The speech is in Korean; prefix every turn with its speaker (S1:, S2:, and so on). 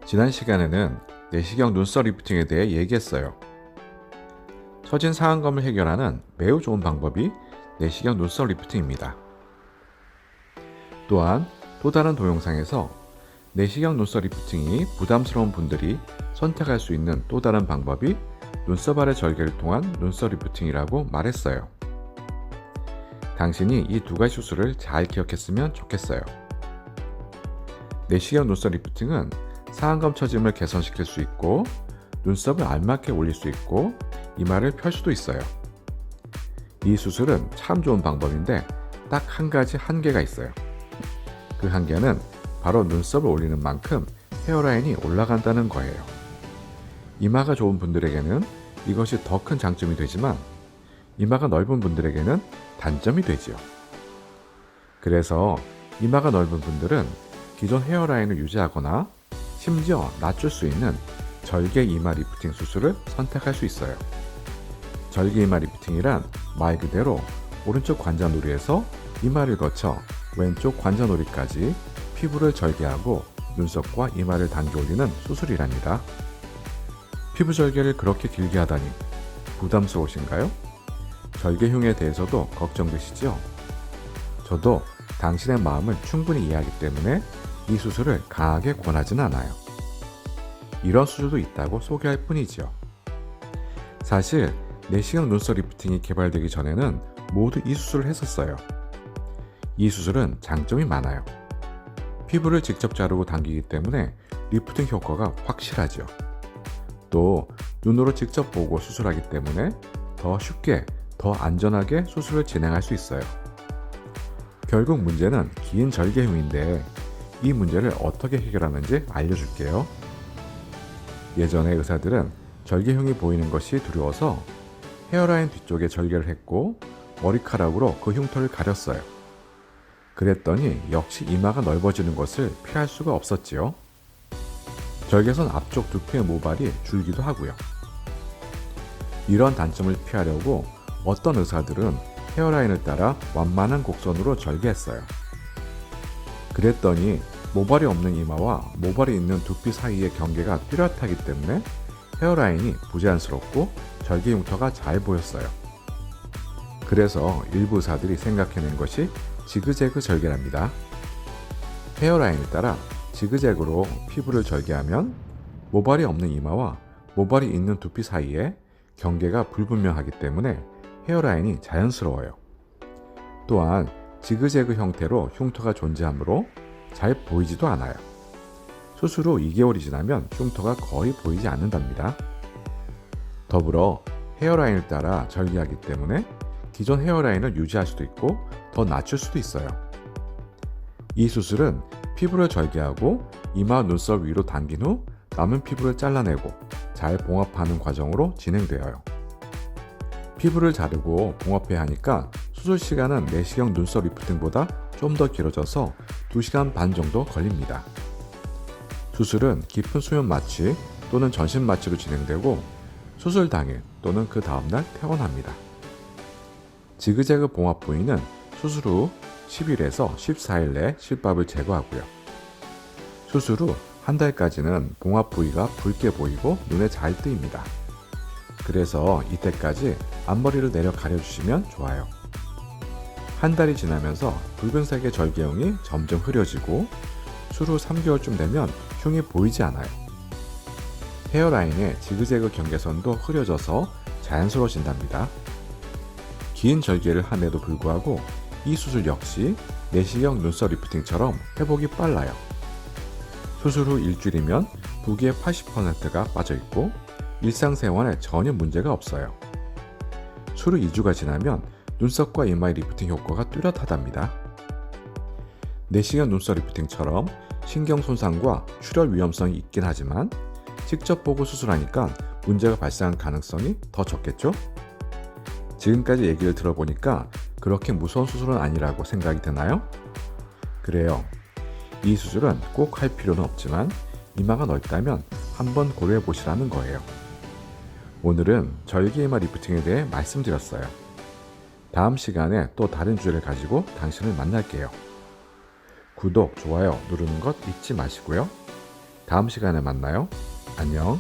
S1: 지난 시간에는 내시경 눈썹 리프팅에 대해 얘기했어요. 처진 상안검을 해결하는 매우 좋은 방법이 내시경 눈썹 리프팅입니다. 또한 또 다른 동영상에서 내시경 눈썹 리프팅이 부담스러운 분들이 선택할 수 있는 또 다른 방법이 눈썹 아래 절개를 통한 눈썹 리프팅이라고 말했어요. 당신이 이 두 가지 수술을 잘 기억했으면 좋겠어요. 내시경 눈썹 리프팅은 상안검 처짐을 개선시킬 수 있고 눈썹을 알맞게 올릴 수 있고 이마를 펼 수도 있어요. 이 수술은 참 좋은 방법인데 딱 한 가지 한계가 있어요. 그 한계는 바로 눈썹을 올리는 만큼 헤어라인이 올라간다는 거예요. 이마가 좋은 분들에게는 이것이 더 큰 장점이 되지만 이마가 넓은 분들에게는 단점이 되지요. 그래서 이마가 넓은 분들은 기존 헤어라인을 유지하거나 심지어 낮출 수 있는 절개 이마 리프팅 수술을 선택할 수 있어요. 절개 이마 리프팅이란 말 그대로 오른쪽 관자놀이에서 이마를 거쳐 왼쪽 관자놀이까지 피부를 절개하고 눈썹과 이마를 당겨 올리는 수술이랍니다. 피부 절개를 그렇게 길게 하다니 부담스러우신가요? 절개흉에 대해서도 걱정되시죠? 저도 당신의 마음을 충분히 이해하기 때문에 이 수술을 강하게 권하진 않아요. 이런 수술도 있다고 소개할 뿐이지요. 사실 내시경 눈썹 리프팅이 개발되기 전에는 모두 이 수술을 했었어요. 이 수술은 장점이 많아요. 피부를 직접 자르고 당기기 때문에 리프팅 효과가 확실하죠. 또 눈으로 직접 보고 수술하기 때문에 더 쉽게, 더 안전하게 수술을 진행할 수 있어요. 결국 문제는 긴 절개흉인데 이 문제를 어떻게 해결하는지 알려줄게요. 예전에 의사들은 절개흉이 보이는 것이 두려워서 헤어라인 뒤쪽에 절개를 했고 머리카락으로 그 흉터를 가렸어요. 그랬더니 역시 이마가 넓어지는 것을 피할 수가 없었지요. 절개선 앞쪽 두피의 모발이 줄기도 하고요. 이런 단점을 피하려고 어떤 의사들은 헤어라인을 따라 완만한 곡선으로 절개했어요. 그랬더니 모발이 없는 이마와 모발이 있는 두피 사이의 경계가 뚜렷하기 때문에 헤어라인이 부자연스럽고 절개 흉터가 잘 보였어요. 그래서 일부 의사들이 생각해낸 것이 지그재그 절개랍니다. 헤어라인을 따라 지그재그로 피부를 절개하면 모발이 없는 이마와 모발이 있는 두피 사이에 경계가 불분명하기 때문에 헤어라인이 자연스러워요. 또한 지그재그 형태로 흉터가 존재하므로 잘 보이지도 않아요. 수술 후 2개월이 지나면 흉터가 거의 보이지 않는답니다. 더불어 헤어라인을 따라 절개하기 때문에 기존 헤어라인을 유지할 수도 있고 더 낮출 수도 있어요. 이 수술은 피부를 절개하고 이마 눈썹 위로 당긴 후 남은 피부를 잘라내고 잘 봉합하는 과정으로 진행되어요. 피부를 자르고 봉합해야 하니까 수술 시간은 내시경 눈썹 리프팅보다 좀 더 길어져서 2시간 반 정도 걸립니다. 수술은 깊은 수면 마취 또는 전신 마취로 진행되고 수술 당일 또는 그 다음날 퇴원합니다. 지그재그 봉합 부위는 수술 후 10일에서 14일 내에 실밥을 제거하고요. 수술 후 한 달까지는 봉합 부위가 붉게 보이고 눈에 잘 뜨입니다. 그래서 이때까지 앞머리를 내려 가려주시면 좋아요. 한 달이 지나면서 붉은색의 절개흉이 점점 흐려지고 수술 후 3개월쯤 되면 흉이 보이지 않아요. 헤어라인의 지그재그 경계선도 흐려져서 자연스러워진답니다. 긴 절개를 함에도 불구하고 이 수술 역시 내시경 눈썹 리프팅처럼 회복이 빨라요. 수술 후 일주일이면 부기의 80%가 빠져있고 일상생활에 전혀 문제가 없어요. 수술 후 2주가 지나면 눈썹과 이마의 리프팅 효과가 뚜렷하답니다. 내시경 눈썹 리프팅처럼 신경 손상과 출혈 위험성이 있긴 하지만 직접 보고 수술하니까 문제가 발생할 가능성이 더 적겠죠? 지금까지 얘기를 들어보니까 그렇게 무서운 수술은 아니라고 생각이 드나요? 그래요. 이 수술은 꼭 할 필요는 없지만 이마가 넓다면 한번 고려해 보시라는 거예요. 오늘은 절개 이마 리프팅에 대해 말씀드렸어요. 다음 시간에 또 다른 주제를 가지고 당신을 만날게요. 구독, 좋아요 누르는 것 잊지 마시고요. 다음 시간에 만나요. 안녕.